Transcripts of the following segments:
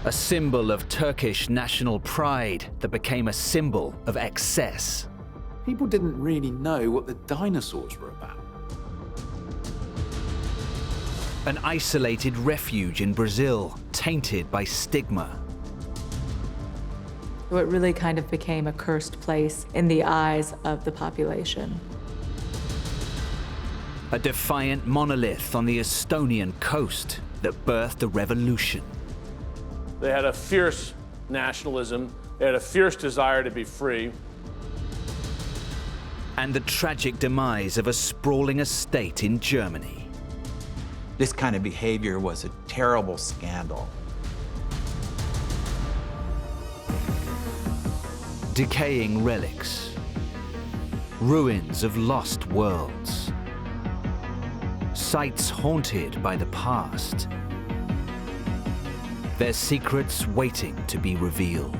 A symbol of Turkish national pride that became a symbol of excess. People didn't really know what the dinosaurs were about. An isolated refuge in Brazil, tainted by stigma. It really kind of became a cursed place in the eyes of the population. A defiant monolith on the Estonian coast that birthed a revolution. They had a fierce nationalism. They had a fierce desire to be free. And the tragic demise of a sprawling estate in Germany. This kind of behavior was a terrible scandal. Decaying relics. Ruins of lost worlds. Sites haunted by the past. Their secrets waiting to be revealed.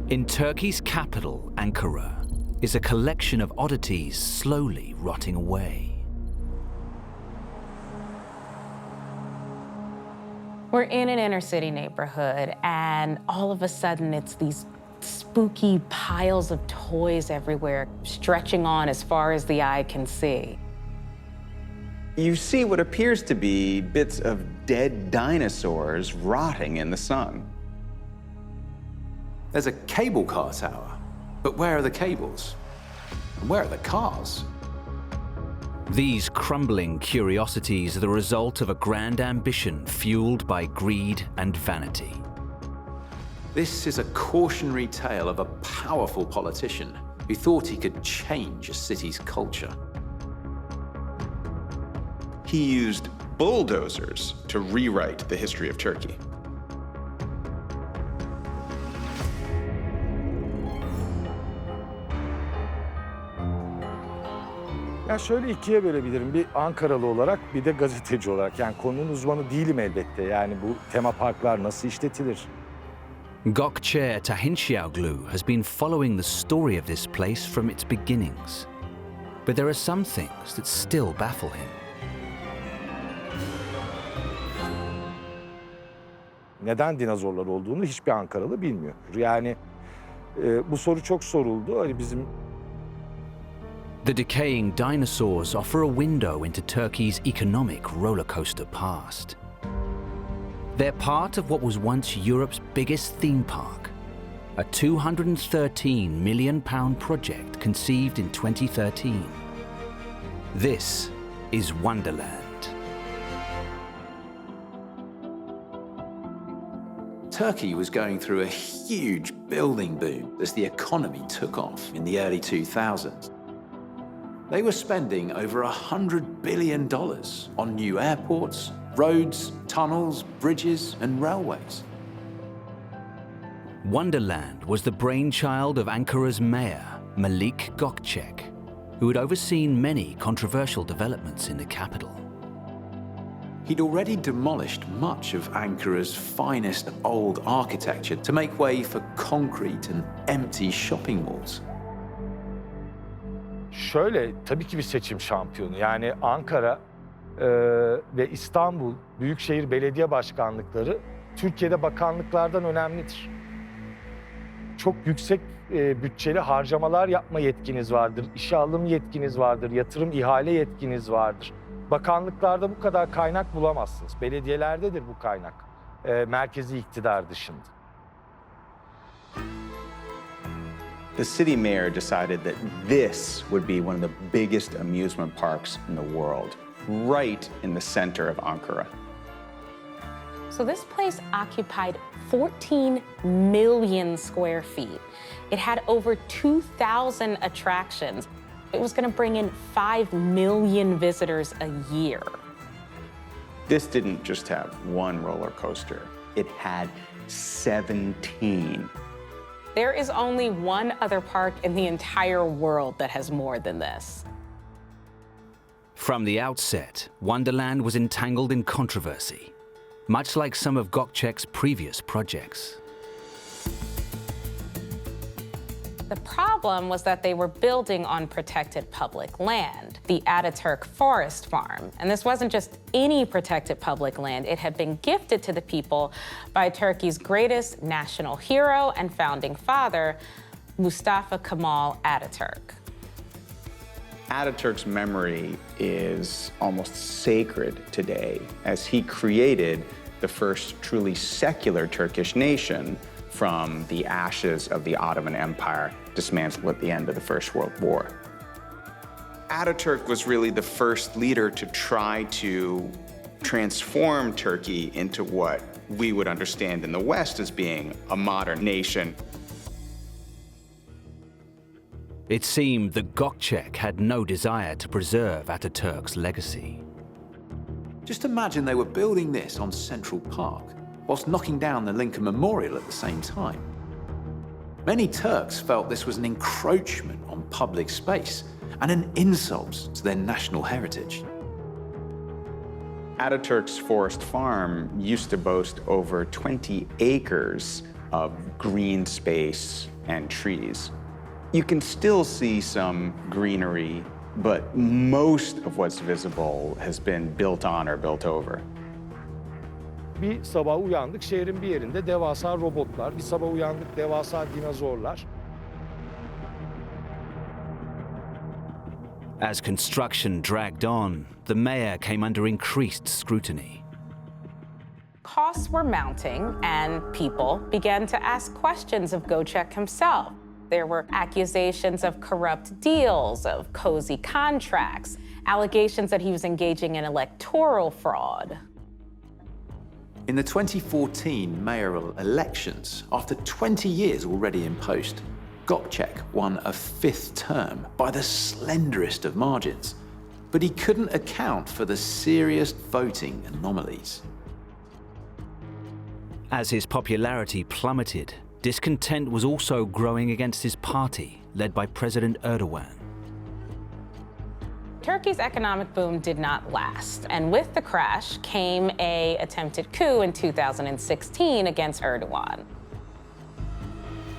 In Turkey's capital, Ankara, is a collection of oddities slowly rotting away. We're in an inner city neighborhood, and all of a sudden it's these spooky piles of toys everywhere, stretching on as far as the eye can see. You see what appears to be bits of dead dinosaurs rotting in the sun. There's a cable car tower, but where are the cables? And where are the cars? These crumbling curiosities are the result of a grand ambition fueled by greed and vanity. This is a cautionary tale of a powerful politician who thought he could change a city's culture. He used bulldozers to rewrite the history of Turkey. Ya şöyle ikiye bölebilirim. Bir Ankaralı olarak, bir de gazeteci olarak. Yani konunun uzmanı değilim elbette. Yani bu tema parklar nasıl işletilir? Gökçe Tahinçioglu has been following the story of this place from its beginnings. But there are some things that still baffle him. Neden dinozorlar olduğunu hiçbir Ankaralı bilmiyor. Yani bu soru çok soruldu. Hani bizim The decaying dinosaurs offer a window into Turkey's economic rollercoaster past. They're part of what was once Europe's biggest theme park, a £213 million project conceived in 2013. This is Wonderland. Turkey was going through a huge building boom as the economy took off in the early 2000s. They were spending over $100 billion on new airports, roads, tunnels, bridges, and railways. Wonderland was the brainchild of Ankara's mayor, Melik Gökçek, who had overseen many controversial developments in the capital. He'd already demolished much of Ankara's finest old architecture to make way for concrete and empty shopping malls. şöyle tabii ki bir seçim şampiyonu. Yani Ankara ve İstanbul Büyükşehir Belediye Başkanlıkları Türkiye'de bakanlıklardan önemlidir. Çok yüksek bütçeli harcamalar yapma yetkiniz vardır, işe alım yetkiniz vardır, yatırım ihale yetkiniz vardır. Bakanlıklarda bu kadar kaynak bulamazsınız. Belediyelerdedir bu kaynak, merkezi iktidar dışında. The city mayor decided that this would be one of the biggest amusement parks in the world, right in the center of Ankara. So this place occupied 14 million square feet. It had over 2,000 attractions. It was going to bring in 5 million visitors a year. This didn't just have one roller coaster. It had 17. There is only one other park in the entire world that has more than this. From the outset, Wonderland was entangled in controversy, much like some of Gökçek's previous projects. The problem was that they were building on protected public land, the Ataturk Forest Farm. And this wasn't just any protected public land. It had been gifted to the people by Turkey's greatest national hero and founding father, Mustafa Kemal Ataturk. Ataturk's memory is almost sacred today, as he created the first truly secular Turkish nation from the ashes of the Ottoman Empire dismantled at the end of the First World War. Ataturk was really the first leader to try to transform Turkey into what we would understand in the West as being a modern nation. It seemed that Gökçek had no desire to preserve Ataturk's legacy. Just imagine they were building this on Central Park, whilst knocking down the Lincoln Memorial at the same time. Many Turks felt this was an encroachment on public space and an insult to their national heritage. Ataturk's forest farm used to boast over 20 acres of green space and trees. You can still see some greenery, but most of what's visible has been built on or built over. Bir sabah uyandık, şehrin bir yerinde devasa robotlar, bir sabah uyandık devasa dinozorlar. As construction dragged on, the mayor came under increased scrutiny. Costs were mounting, and people began to ask questions of Gökçek himself. There were accusations of corrupt deals, of cozy contracts, allegations that he was engaging in electoral fraud. In the 2014 mayoral elections, after 20 years already in post, Gökçek won a fifth term by the slenderest of margins, but he couldn't account for the serious voting anomalies. As his popularity plummeted, discontent was also growing against his party, led by President Erdogan. Turkey's economic boom did not last, and with the crash came an attempted coup in 2016 against Erdogan.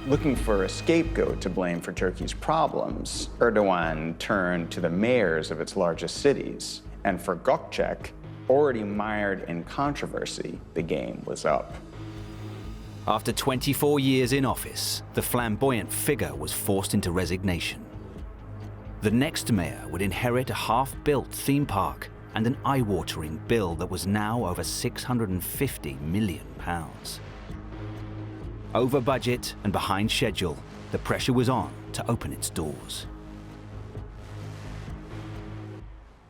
Looking for a scapegoat to blame for Turkey's problems, Erdogan turned to the mayors of its largest cities. And for Gökçek, already mired in controversy, the game was up. After 24 years in office, the flamboyant figure was forced into resignation. The next mayor would inherit a half-built theme park and an eye-watering bill that was now over £650 million. Over budget and behind schedule, the pressure was on to open its doors.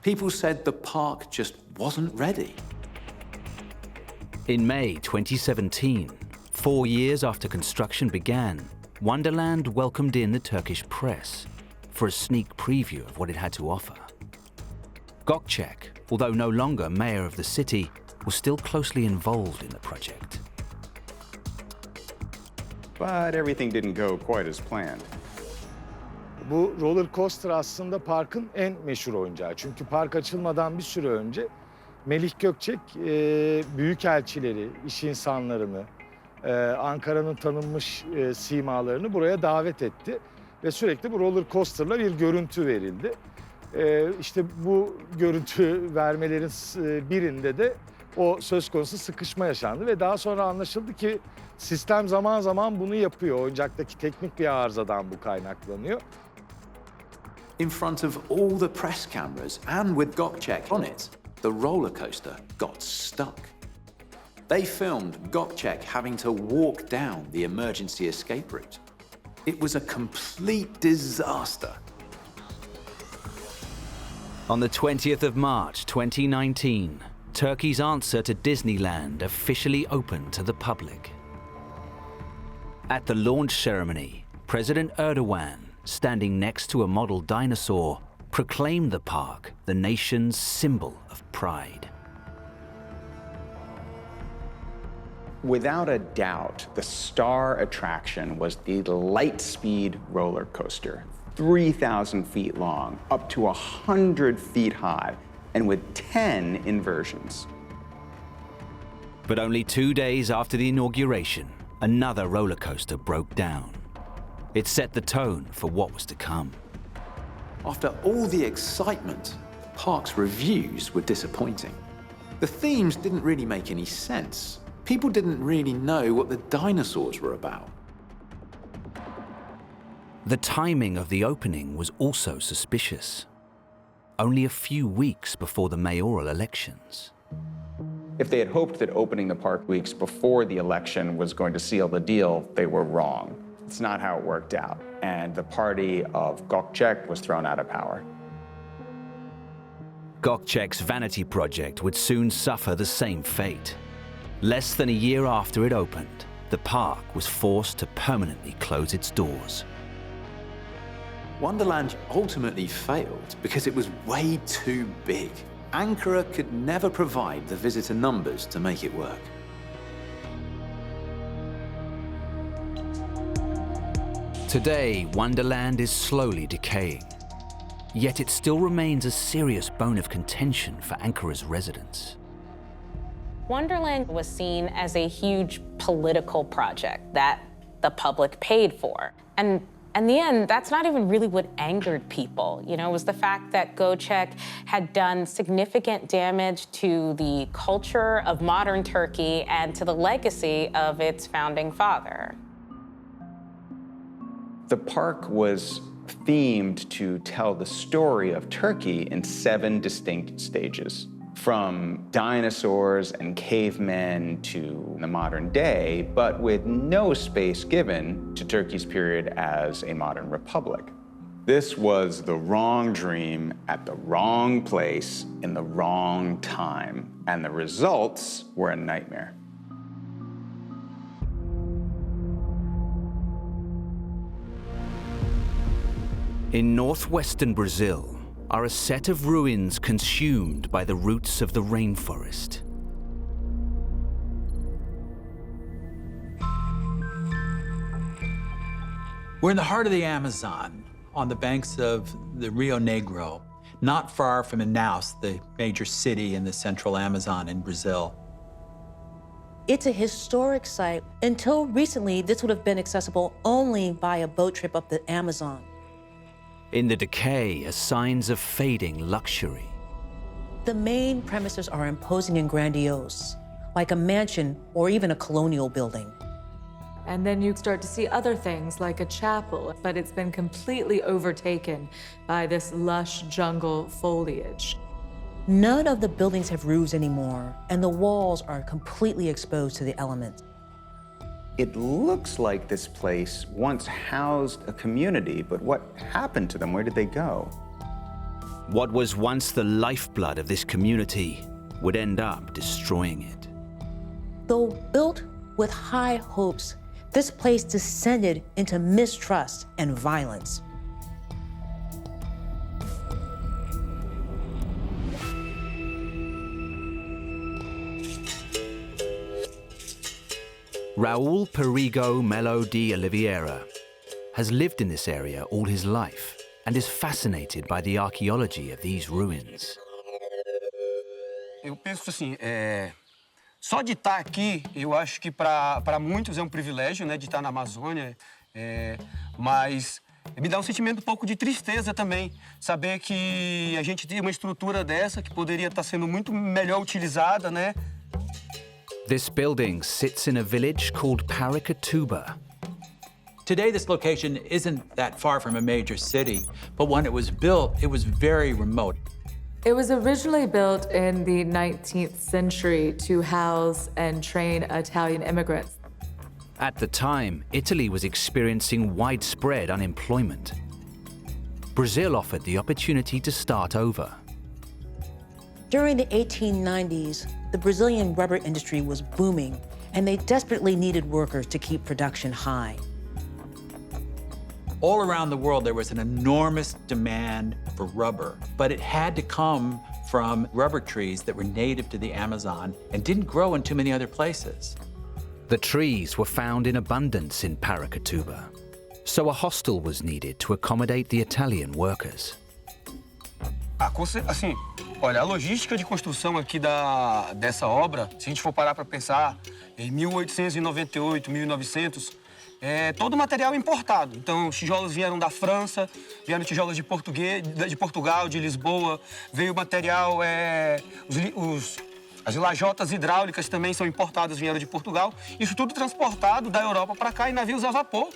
People said the park just wasn't ready. In May 2017, 4 years after construction began, Wonderland welcomed in the Turkish press for a sneak preview of what it had to offer. Gökçek, although no longer mayor of the city, was still closely involved in the project. But everything didn't go quite as planned. Bu roller coaster aslında parkın en meşhur oyuncağı. Çünkü park açılmadan bir süre önce Melih Gökçek büyükelçileri, iş insanlarını, Ankara'nın tanınmış simalarını buraya davet etti. Ve sürekli bu roller coaster'la bir görüntü verildi. İşte bu görüntü vermelerin birinde de o söz konusu sıkışma yaşandı. Ve daha sonra anlaşıldı ki sistem zaman zaman bunu yapıyor. Oyuncaktaki teknik bir arızadan bu kaynaklanıyor. In front of all the press cameras and with Gökçek on it, the roller coaster got stuck. They filmed Gökçek having to walk down the emergency escape route. It was a complete disaster. On the 20th of March 2019, Turkey's answer to Disneyland officially opened to the public. At the launch ceremony, President Erdogan, standing next to a model dinosaur, proclaimed the park the nation's symbol of pride. Without a doubt, the star attraction was the Lightspeed roller coaster, 3,000 feet long, up to 100 feet high, and with 10 inversions. But only 2 days after the inauguration, another roller coaster broke down. It set the tone for what was to come. After all the excitement, the park's reviews were disappointing. The themes didn't really make any sense. People didn't really know what the dinosaurs were about. The timing of the opening was also suspicious. Only a few weeks before the mayoral elections. If they had hoped that opening the park weeks before the election was going to seal the deal, they were wrong. It's not how it worked out, and the party of Gökçek was thrown out of power. Gökçek's vanity project would soon suffer the same fate. Less than a year after it opened, the park was forced to permanently close its doors. Wonderland ultimately failed because it was way too big. Ankara could never provide the visitor numbers to make it work. Today, Wonderland is slowly decaying. Yet it still remains a serious bone of contention for Ankara's residents. Wonderland was seen as a huge political project that the public paid for. And in the end, that's not even really what angered people. You know, it was the fact that Gökçek had done significant damage to the culture of modern Turkey and to the legacy of its founding father. The park was themed to tell the story of Turkey in 7 distinct stages. From dinosaurs and cavemen to the modern day, but with no space given to Turkey's period as a modern republic. This was the wrong dream at the wrong place in the wrong time, and the results were a nightmare. In northwestern Brazil are a set of ruins consumed by the roots of the rainforest. We're in the heart of the Amazon, on the banks of the Rio Negro, not far from Manaus, the major city in the central Amazon in Brazil. It's a historic site. Until recently, this would have been accessible only by a boat trip up the Amazon. In the decay are signs of fading luxury. The main premises are imposing and grandiose, like a mansion or even a colonial building. And then you start to see other things like a chapel, but it's been completely overtaken by this lush jungle foliage. None of the buildings have roofs anymore, and the walls are completely exposed to the elements. It looks like this place once housed a community, but what happened to them? Where did they go? What was once the lifeblood of this community would end up destroying it. Though built with high hopes, this place descended into mistrust and violence. Raul Perigo Melo de Oliveira has lived in this area all his life and is fascinated by the archaeology of these ruins. Eu penso assim, só de estar aqui, eu acho que para muitos é um privilégio, né, de estar na Amazônia, mas me dá um sentimento um pouco de tristeza também, saber que a gente tem uma estrutura dessa que poderia estar sendo muito melhor utilizada, né? This building sits in a village called Paracatuba. Today, this location isn't that far from a major city, but when it was built, it was very remote. It was originally built in the 19th century to house and train Italian immigrants. At the time, Italy was experiencing widespread unemployment. Brazil offered the opportunity to start over. During the 1890s, the Brazilian rubber industry was booming, and they desperately needed workers to keep production high. All around the world, there was an enormous demand for rubber, but it had to come from rubber trees that were native to the Amazon and didn't grow in too many other places. The trees were found in abundance in Paracatuba, so a hostel was needed to accommodate the Italian workers. Assim, olha, a logística de construção aqui dessa obra, se a gente for parar para pensar, em 1898, 1900, todo material importado. Então, os tijolos vieram da França, vieram tijolos de Portugal, de Lisboa, veio material, as lajotas hidráulicas também são importadas, vieram de Portugal. Isso tudo transportado da Europa para cá em navios a vapor.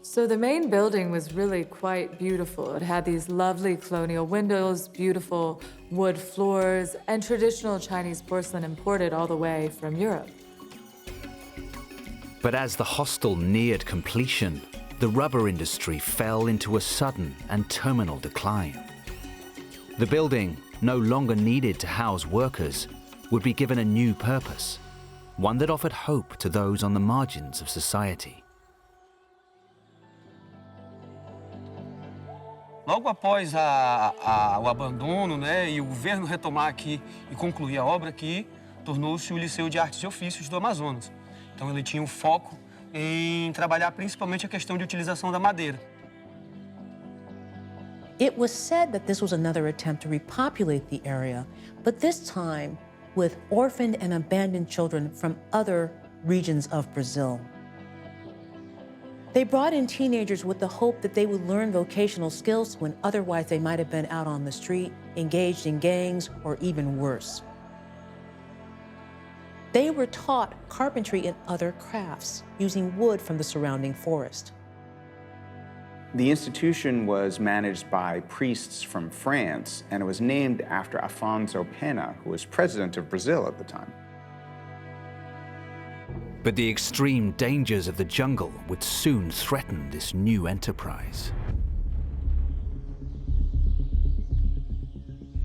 So the main building was really quite beautiful. It had these lovely colonial windows, beautiful wood floors, and traditional Chinese porcelain imported all the way from Europe. But as the hostel neared completion, the rubber industry fell into a sudden and terminal decline. The building, no longer needed to house workers, would be given a new purpose, one that offered hope to those on the margins of society. Logo após o abandono, né, e o governo retomar aqui e concluir a obra aqui, tornou-se o Liceu de Artes e Ofícios do Amazonas. Então ele tinha um foco em trabalhar principalmente a questão de utilização da madeira. It was said that this was another attempt to repopulate the area, but this time with orphaned and abandoned children from other regions of Brazil. They brought in teenagers with the hope that they would learn vocational skills when otherwise they might have been out on the street, engaged in gangs, or even worse. They were taught carpentry and other crafts, using wood from the surrounding forest. The institution was managed by priests from France, and it was named after Afonso Pena, who was president of Brazil at the time. But the extreme dangers of the jungle would soon threaten this new enterprise.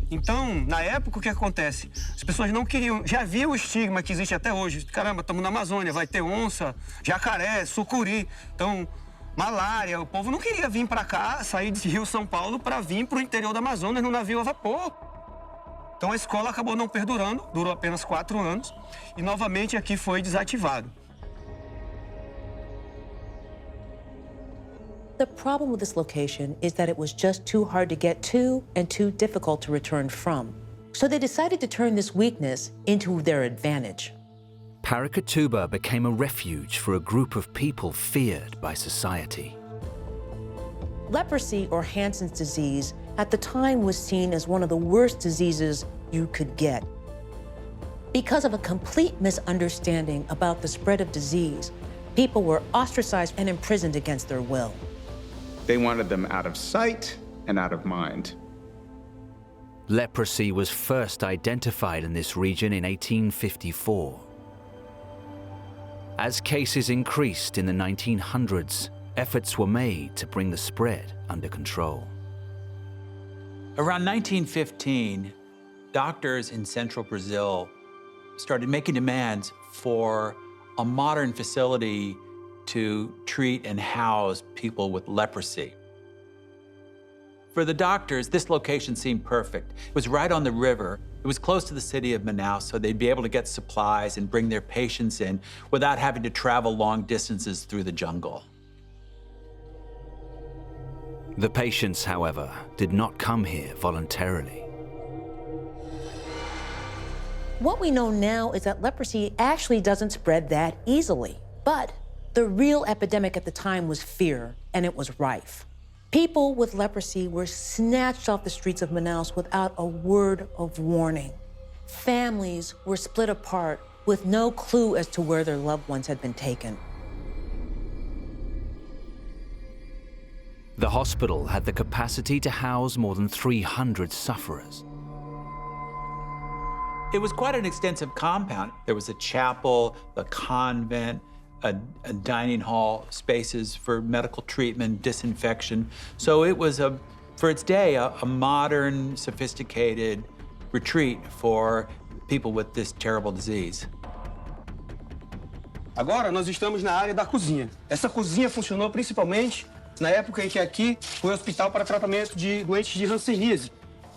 Então, na época, o que acontece? As pessoas não queriam, já havia o estigma que existe até hoje. Caramba, estamos na Amazônia, vai ter onça, jacaré, sucuri, então, malária. O povo não queria vir para cá, sair de Rio, São Paulo, para vir para o interior da Amazônia no navio a vapor. Então, a escola acabou não perdurando, durou apenas 4 anos, e novamente aqui foi desativado. The problem with this location is that it was just too hard to get to and too difficult to return from. So they decided to turn this weakness into their advantage. Paracatuba became a refuge for a group of people feared by society. Leprosy, or Hansen's disease, at the time was seen as one of the worst diseases you could get. Because of a complete misunderstanding about the spread of disease, people were ostracized and imprisoned against their will. They wanted them out of sight and out of mind. Leprosy was first identified in this region in 1854. As cases increased in the 1900s, efforts were made to bring the spread under control. Around 1915, doctors in central Brazil started making demands for a modern facility to treat and house people with leprosy. For the doctors, this location seemed perfect. It was right on the river. It was close to the city of Manaus, so they'd be able to get supplies and bring their patients in without having to travel long distances through the jungle. The patients, however, did not come here voluntarily. What we know now is that leprosy actually doesn't spread that easily. But the real epidemic at the time was fear, and it was rife. People with leprosy were snatched off the streets of Manaus without a word of warning. Families were split apart with no clue as to where their loved ones had been taken. The hospital had the capacity to house more than 300 sufferers. It was quite an extensive compound. There was a chapel, a convent, a dining hall, spaces for medical treatment, disinfection. So it was, for its day, a modern, sophisticated retreat for people with this terrible disease. Agora, nós estamos na área da cozinha. Essa cozinha funcionou principalmente na época em que aqui foi hospital para tratamento de doentes de hanseníase,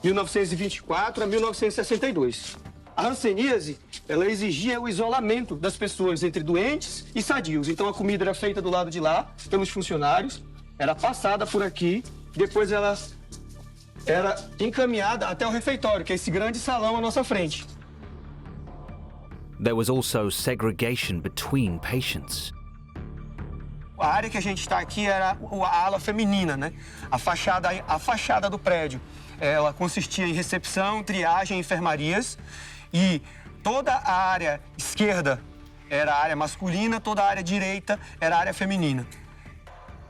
1924 a 1962. A hanseníase, ela exigia o isolamento das pessoas entre doentes e sadios. Então, a comida era feita do lado de lá, pelos funcionários, era passada por aqui, depois ela era encaminhada até o refeitório, que é esse grande salão à nossa frente. There was also segregation between patients. A área que a gente está aqui era a ala feminina, né? A fachada do prédio. Ela consistia em recepção, triagem, enfermarias e toda a área esquerda era a área masculina, toda a área direita era a área feminina.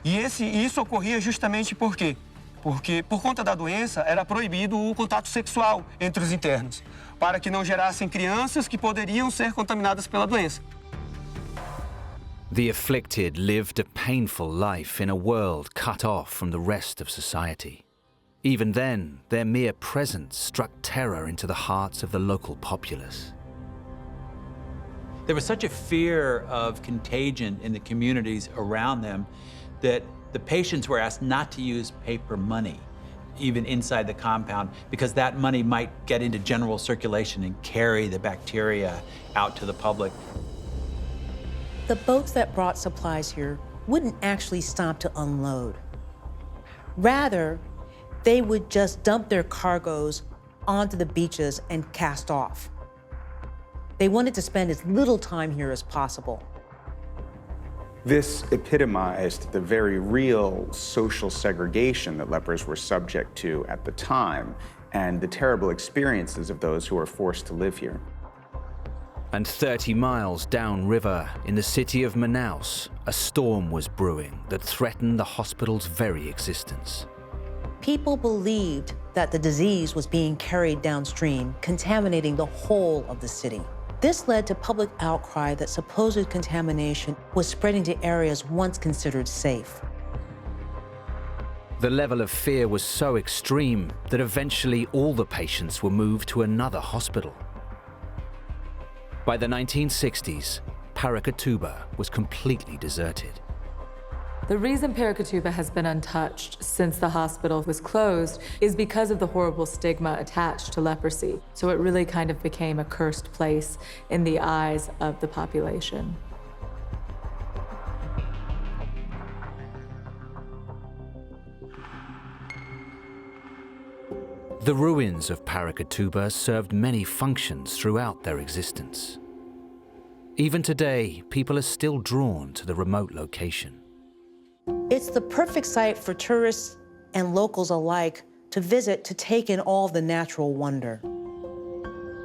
E isso ocorria justamente por quê? Porque, por conta da doença, era proibido o contato sexual entre os internos, para que não gerassem crianças que poderiam ser contaminadas pela doença. The afflicted lived a painful life in a world cut off from the rest of society. Even then, their mere presence struck terror into the hearts of the local populace. There was such a fear of contagion in the communities around them that the patients were asked not to use paper money, even inside the compound, because that money might get into general circulation and carry the bacteria out to the public. The boats that brought supplies here wouldn't actually stop to unload. Rather, they would just dump their cargoes onto the beaches and cast off. They wanted to spend as little time here as possible. This epitomized the very real social segregation that lepers were subject to at the time and the terrible experiences of those who were forced to live here. And 30 miles downriver, in the city of Manaus, a storm was brewing that threatened the hospital's very existence. People believed that the disease was being carried downstream, contaminating the whole of the city. This led to public outcry that supposed contamination was spreading to areas once considered safe. The level of fear was so extreme that eventually all the patients were moved to another hospital. By the 1960s, Paracatuba was completely deserted. The reason Paracatuba has been untouched since the hospital was closed is because of the horrible stigma attached to leprosy. So it really kind of became a cursed place in the eyes of the population. The ruins of Paracatuba served many functions throughout their existence. Even today, people are still drawn to the remote location. It's the perfect site for tourists and locals alike to visit to take in all the natural wonder.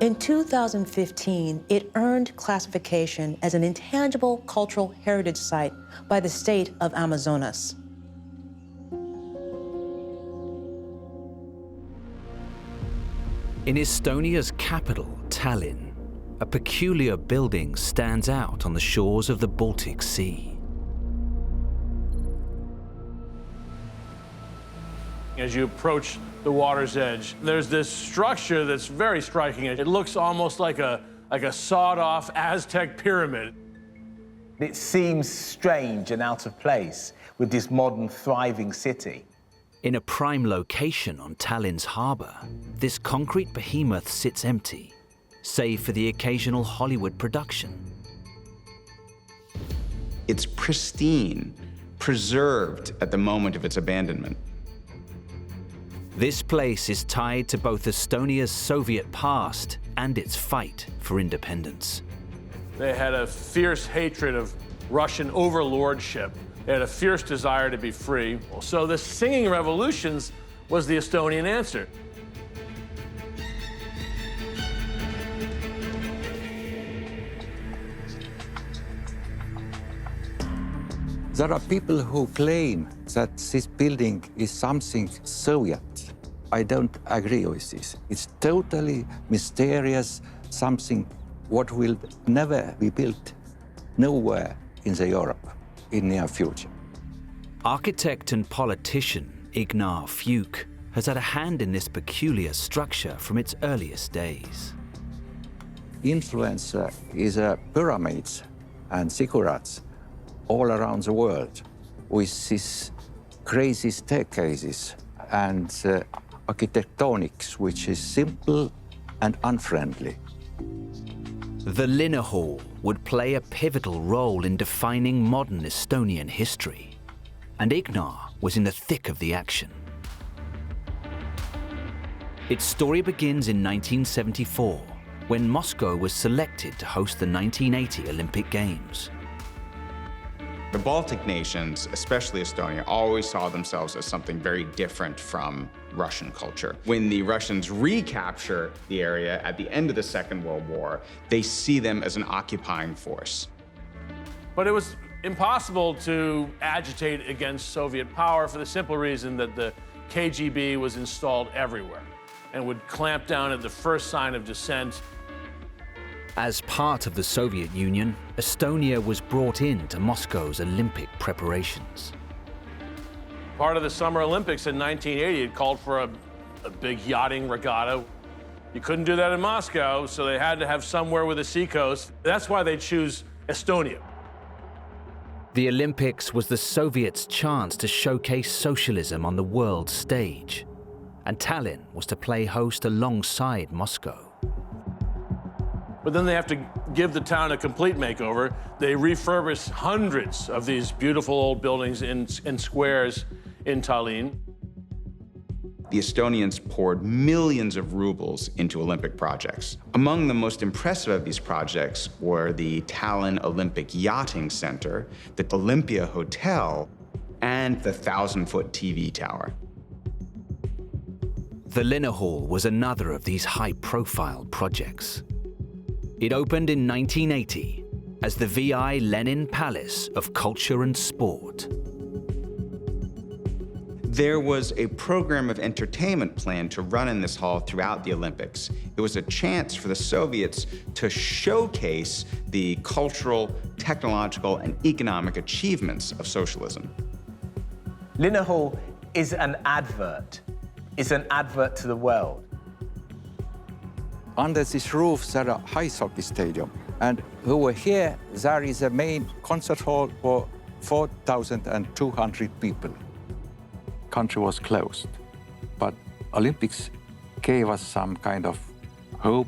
In 2015, it earned classification as an intangible cultural heritage site by the state of Amazonas. In Estonia's capital, Tallinn, a peculiar building stands out on the shores of the Baltic Sea. As you approach the water's edge, there's this structure that's very striking. It looks almost like a sawed-off Aztec pyramid. It seems strange and out of place with this modern, thriving city. In a prime location on Tallinn's harbour, this concrete behemoth sits empty, save for the occasional Hollywood production. It's pristine, preserved at the moment of its abandonment. This place is tied to both Estonia's Soviet past and its fight for independence. They had a fierce hatred of Russian overlordship. They had a fierce desire to be free. So the singing revolutions was the Estonian answer. There are people who claim that this building is something Soviet. I don't agree with this. It's totally mysterious, something what will never be built nowhere in the Europe in near future. Architect and politician Ignaz Fuke has had a hand in this peculiar structure from its earliest days. Influence is pyramids and ziggurats all around the world with these crazy staircases and architectonics, which is simple and unfriendly. The Linna Hall would play a pivotal role in defining modern Estonian history, and Ignaz was in the thick of the action. Its story begins in 1974, when Moscow was selected to host the 1980 Olympic Games. The Baltic nations, especially Estonia, always saw themselves as something very different from Russian culture. When the Russians recapture the area at the end of the Second World War, they see them as an occupying force. But it was impossible to agitate against Soviet power for the simple reason that the KGB was installed everywhere and would clamp down at the first sign of dissent. As part of the Soviet Union, Estonia was brought into Moscow's Olympic preparations. Part of the Summer Olympics in 1980 had called for a big yachting regatta. You couldn't do that in Moscow, so they had to have somewhere with a seacoast. That's why they choose Estonia. The Olympics was the Soviets' chance to showcase socialism on the world stage, and Tallinn was to play host alongside Moscow. But then they have to give the town a complete makeover. They refurbish hundreds of these beautiful old buildings in squares in Tallinn. The Estonians poured millions of rubles into Olympic projects. Among the most impressive of these projects were the Tallinn Olympic Yachting Center, the Olympia Hotel, and the 1,000-foot TV tower. The Linna Hall was another of these high-profile projects. It opened in 1980 as the V.I. Lenin Palace of Culture and Sport. There was a program of entertainment planned to run in this hall throughout the Olympics. It was a chance for the Soviets to showcase the cultural, technological, and economic achievements of socialism. Linna Hall is an advert. It's an advert to the world. Under this roof, there is a ice hockey stadium. And over here, there is a main concert hall for 4,200 people. Country was closed, but Olympics gave us some kind of hope.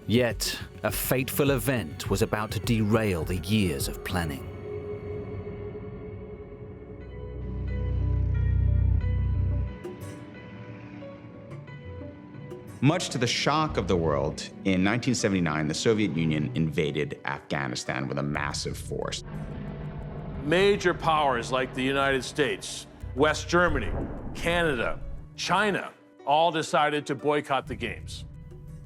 Yet, a fateful event was about to derail the years of planning. Much to the shock of the world, in 1979, the Soviet Union invaded Afghanistan with a massive force. Major powers like the United States, West Germany, Canada, China, all decided to boycott the Games.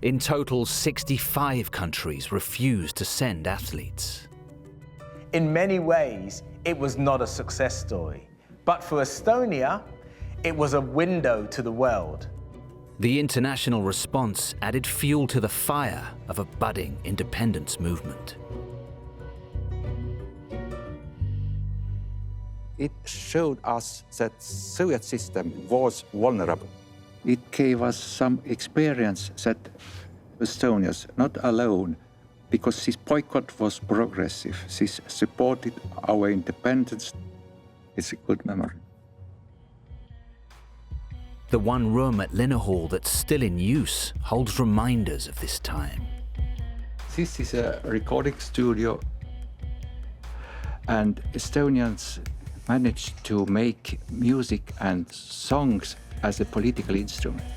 In total, 65 countries refused to send athletes. In many ways, it was not a success story. But for Estonia, it was a window to the world. The international response added fuel to the fire of a budding independence movement. It showed us that the Soviet system was vulnerable. It gave us some experience that Estonians not alone, because this boycott was progressive. This supported our independence. It's a good memory. The one room at Linna Hall that's still in use holds reminders of this time. This is a recording studio, and Estonians managed to make music and songs as a political instrument.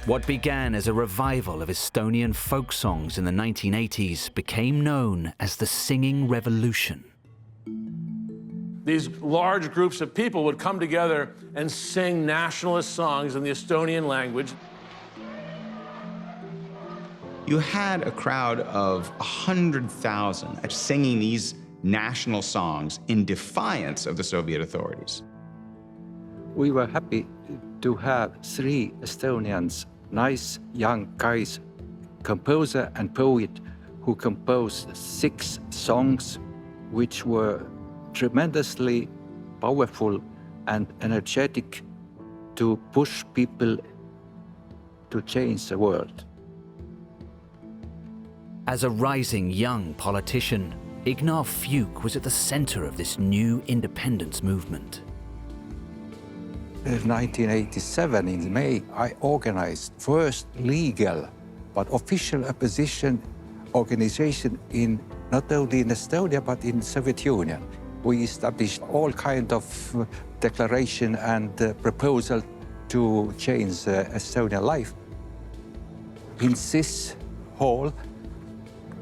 What began as a revival of Estonian folk songs in the 1980s became known as the Singing Revolution. These large groups of people would come together and sing nationalist songs in the Estonian language. You had a crowd of 100,000 singing these national songs in defiance of the Soviet authorities. We were happy to have 3 Estonians, nice young guys, composer and poet, who composed 6 songs which were tremendously powerful and energetic to push people to change the world. As a rising young politician, Ignaz Fuke was at the center of this new independence movement. In 1987, in May, I organized first legal but official opposition organization in not only in Estonia but in the Soviet Union. We established all kinds of declaration and proposal to change Estonian life. in this hall,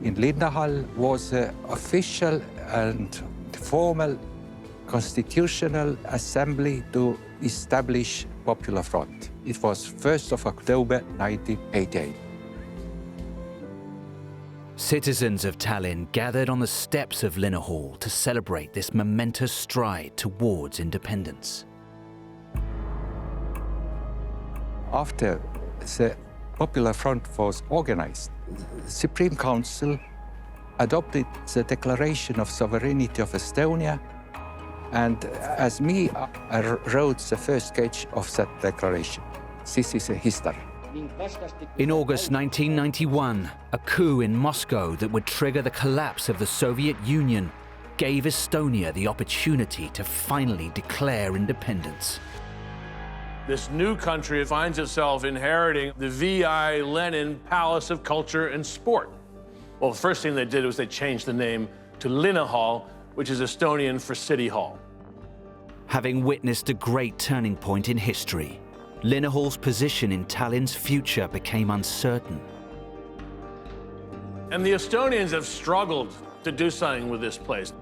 in Linnahall, was an official and formal constitutional assembly to establish Popular Front. It was 1st of October 1988. Citizens of Tallinn gathered on the steps of Linnahall to celebrate this momentous stride towards independence. After the Popular Front was organized, the Supreme Council adopted the Declaration of Sovereignty of Estonia, and as me, I wrote the first sketch of that declaration. This is a history. In August 1991, a coup in Moscow that would trigger the collapse of the Soviet Union gave Estonia the opportunity to finally declare independence. This new country finds itself inheriting the V.I. Lenin Palace of Culture and Sport. Well, the first thing they did was they changed the name to Linnahall, which is Estonian for City Hall. Having witnessed a great turning point in history, Linnahall's position in Tallinn's future became uncertain. And the Estonians have struggled to do something with this place.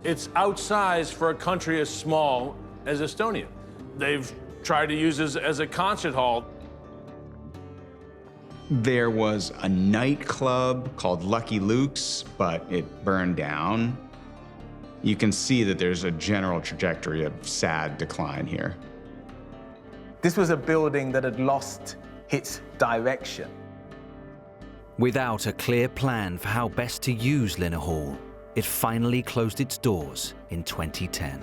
It's outsized for a country as small as Estonia. They've tried to use it as a concert hall. There was a nightclub called Lucky Luke's, but it burned down. You can see that there's a general trajectory of sad decline here. This was a building that had lost its direction. Without a clear plan for how best to use Linnahall, it finally closed its doors in 2010.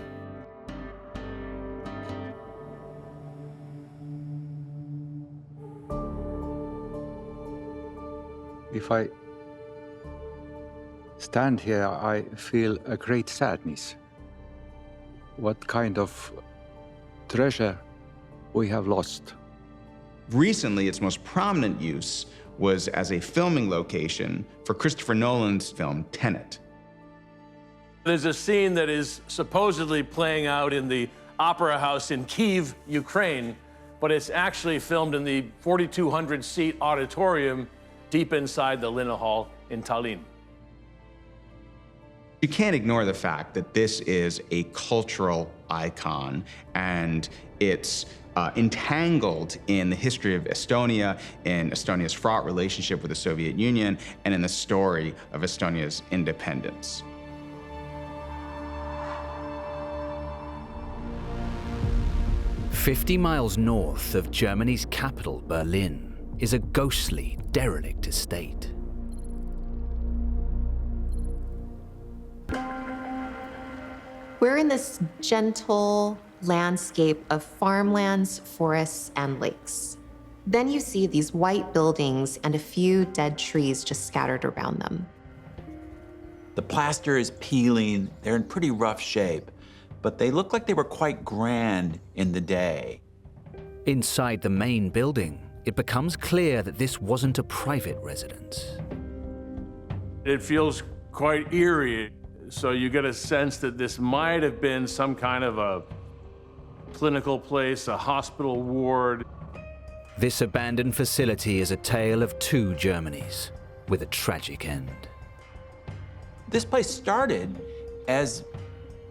If I stand here, I feel a great sadness. What kind of treasure we have lost. Recently, its most prominent use was as a filming location for Christopher Nolan's film Tenet. There's a scene that is supposedly playing out in the Opera House in Kyiv, Ukraine, but it's actually filmed in the 4,200-seat auditorium deep inside the Linnahall in Tallinn. You can't ignore the fact that this is a cultural icon, and it's entangled in the history of Estonia, in Estonia's fraught relationship with the Soviet Union, and in the story of Estonia's independence. "50 miles north of Germany's capital, Berlin, is a ghostly, derelict estate. We're in this gentle landscape of farmlands, forests, and lakes. Then you see these white buildings and a few dead trees just scattered around them. The plaster is peeling. They're in pretty rough shape, but they look like they were quite grand in the day. Inside the main building, it becomes clear that this wasn't a private residence. It feels quite eerie, so you get a sense that this might have been some kind of a clinical place, a hospital ward. This abandoned facility is a tale of two Germanys, with a tragic end. This place started as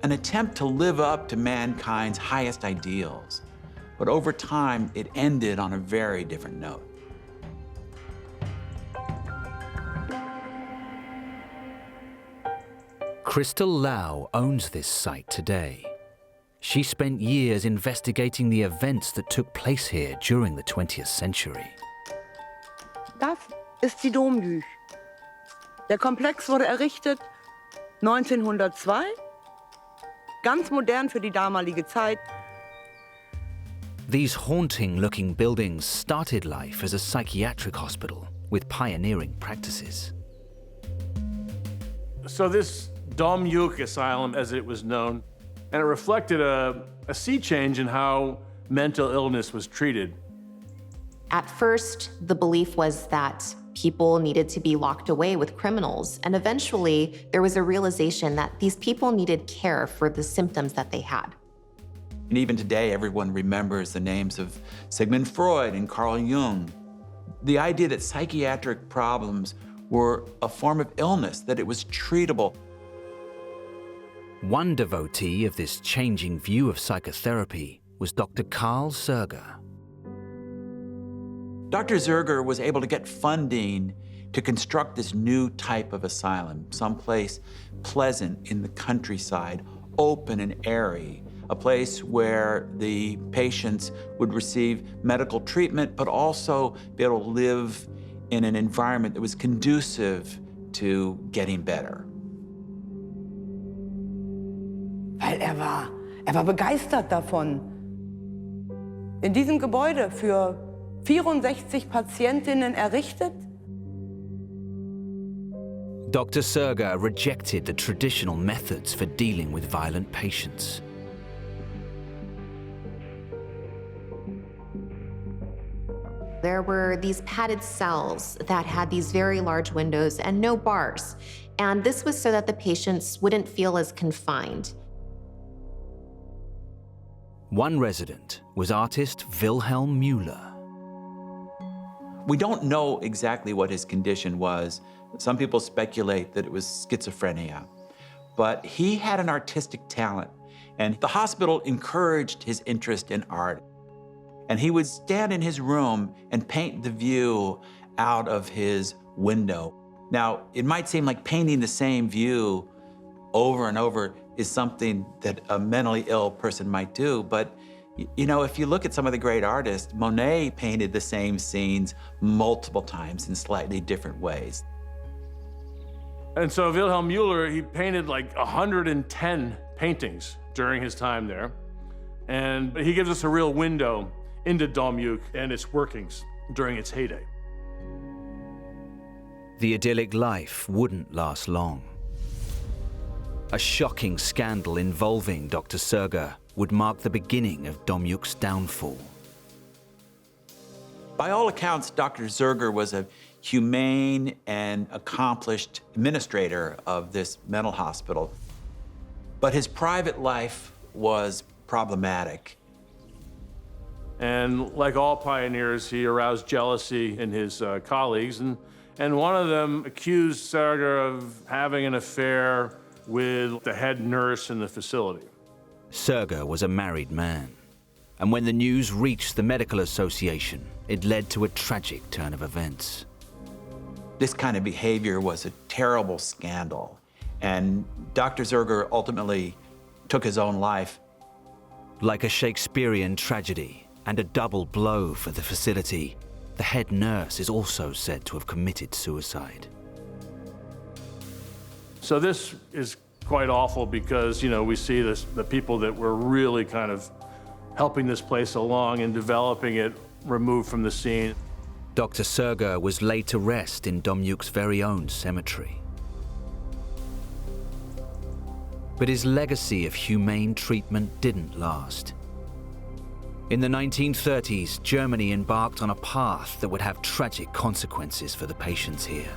an attempt to live up to mankind's highest ideals, but over time, it ended on a very different note. Crystal Lau owns this site today. She spent years investigating the events that took place here during the 20th century. Das ist die Domlüge. Der Komplex wurde errichtet 1902, ganz modern für die damalige Zeit. These haunting-looking buildings started life as a psychiatric hospital with pioneering practices. So this Domjuk Asylum, as it was known, and it reflected a sea change in how mental illness was treated. At first, the belief was that people needed to be locked away with criminals, and eventually there was a realization that these people needed care for the symptoms that they had. And even today, everyone remembers the names of Sigmund Freud and Carl Jung. The idea that psychiatric problems were a form of illness, that it was treatable. One devotee of this changing view of psychotherapy was Dr. Carl Serger. Dr. Serger was able to get funding to construct this new type of asylum, someplace pleasant in the countryside, open and airy, a place where the patients would receive medical treatment, but also be able to live in an environment that was conducive to getting better. Weil er war begeistert davon. In diesem Gebäude für 64 Patientinnen errichtet. Dr. Serger rejected the traditional methods for dealing with violent patients. There were these padded cells that had these very large windows and no bars. And this was so that the patients wouldn't feel as confined. One resident was artist Wilhelm Müller. We don't know exactly what his condition was. Some people speculate that it was schizophrenia. But he had an artistic talent, and the hospital encouraged his interest in art. And he would stand in his room and paint the view out of his window. Now, it might seem like painting the same view over and over is something that a mentally ill person might do, but you know, if you look at some of the great artists, Monet painted the same scenes multiple times in slightly different ways. And so Wilhelm Müller, he painted like 110 paintings during his time there. And he gives us a real window into Domjuk and its workings during its heyday. The idyllic life wouldn't last long. A shocking scandal involving Dr. Serger would mark the beginning of Domjuk's downfall. By all accounts, Dr. Serger was a humane and accomplished administrator of this mental hospital. But his private life was problematic. And like all pioneers, he aroused jealousy in his colleagues. And one of them accused Serger of having an affair with the head nurse in the facility. Serger was a married man, and when the news reached the Medical Association, it led to a tragic turn of events. This kind of behavior was a terrible scandal, and Dr. Serger ultimately took his own life. Like a Shakespearean tragedy and a double blow for the facility, the head nurse is also said to have committed suicide. So this is quite awful because, you know, we see the people that were really kind of helping this place along and developing it removed from the scene. Dr. Serger was laid to rest in Domjuk's very own cemetery. But his legacy of humane treatment didn't last. In the 1930s, Germany embarked on a path that would have tragic consequences for the patients here.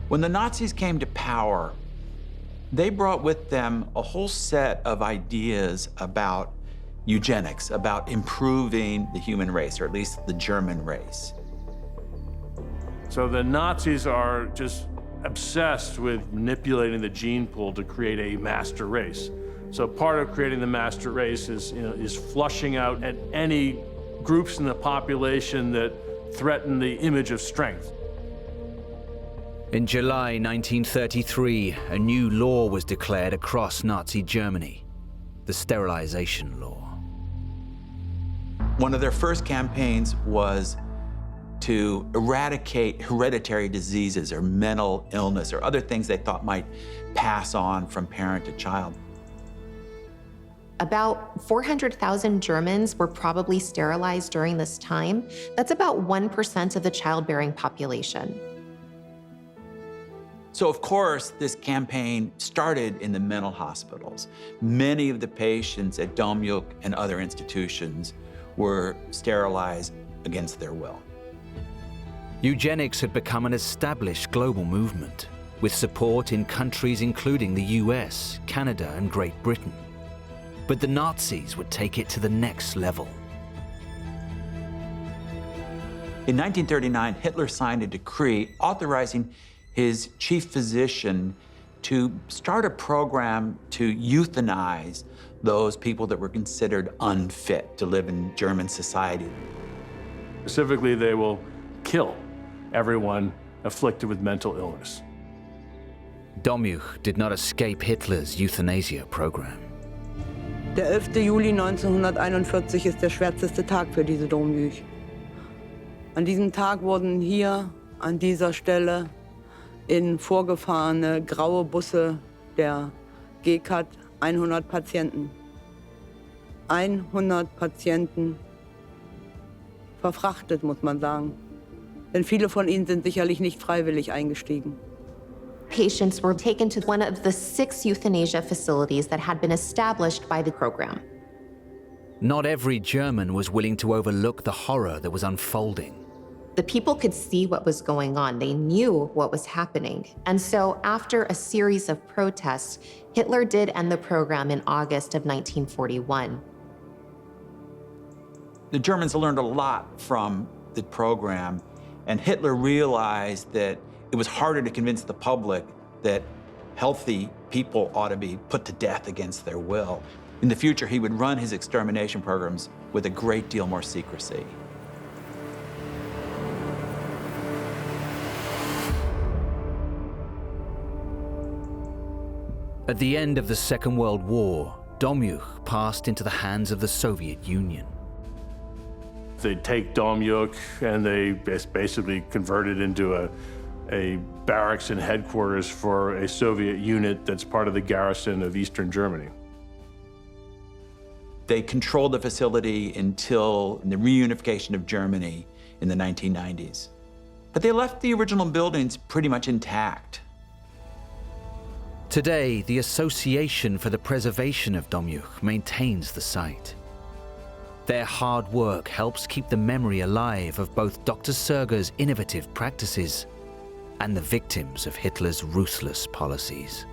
When the Nazis came to power, they brought with them a whole set of ideas about eugenics, about improving the human race, or at least the German race. So the Nazis are just obsessed with manipulating the gene pool to create a master race. So part of creating the master race is flushing out at any groups in the population that threaten the image of strength. In July 1933, a new law was declared across Nazi Germany, the sterilization law. One of their first campaigns was to eradicate hereditary diseases or mental illness or other things they thought might pass on from parent to child. About 400,000 Germans were probably sterilized during this time. That's about 1% of the childbearing population. So, of course, this campaign started in the mental hospitals. Many of the patients at Domjuk and other institutions were sterilized against their will. Eugenics had become an established global movement, with support in countries including the US, Canada, and Great Britain. But the Nazis would take it to the next level. In 1939, Hitler signed a decree authorizing his chief physician to start a program to euthanize those people that were considered unfit to live in German society. Specifically, they will kill everyone afflicted with mental illness. Domjuch did not escape Hitler's euthanasia program. Der 11. Juli 1941 ist der schwärzeste Tag für diese Domjuch. An diesem Tag wurden hier an dieser Stelle in vorgefahrene graue Busse der GKAT 100 Patienten. 100 Patienten verfrachtet, muss man sagen. Denn viele von ihnen sind sicherlich nicht freiwillig eingestiegen. Patients were taken to one of the 6 euthanasia facilities that had been established by the program. Not every German was willing to overlook the horror that was unfolding. The people could see what was going on. They knew what was happening. And so after a series of protests, Hitler did end the program in August of 1941. The Germans learned a lot from the program, and Hitler realized that it was harder to convince the public that healthy people ought to be put to death against their will. In the future, he would run his extermination programs with a great deal more secrecy. At the end of the Second World War, Domjuch passed into the hands of the Soviet Union. They take Domjuch and they basically convert it into a barracks and headquarters for a Soviet unit that's part of the garrison of Eastern Germany. They controlled the facility until the reunification of Germany in the 1990s. But they left the original buildings pretty much intact. Today, the Association for the Preservation of Domjuch maintains the site. Their hard work helps keep the memory alive of both Dr. Serger's innovative practices and the victims of Hitler's ruthless policies.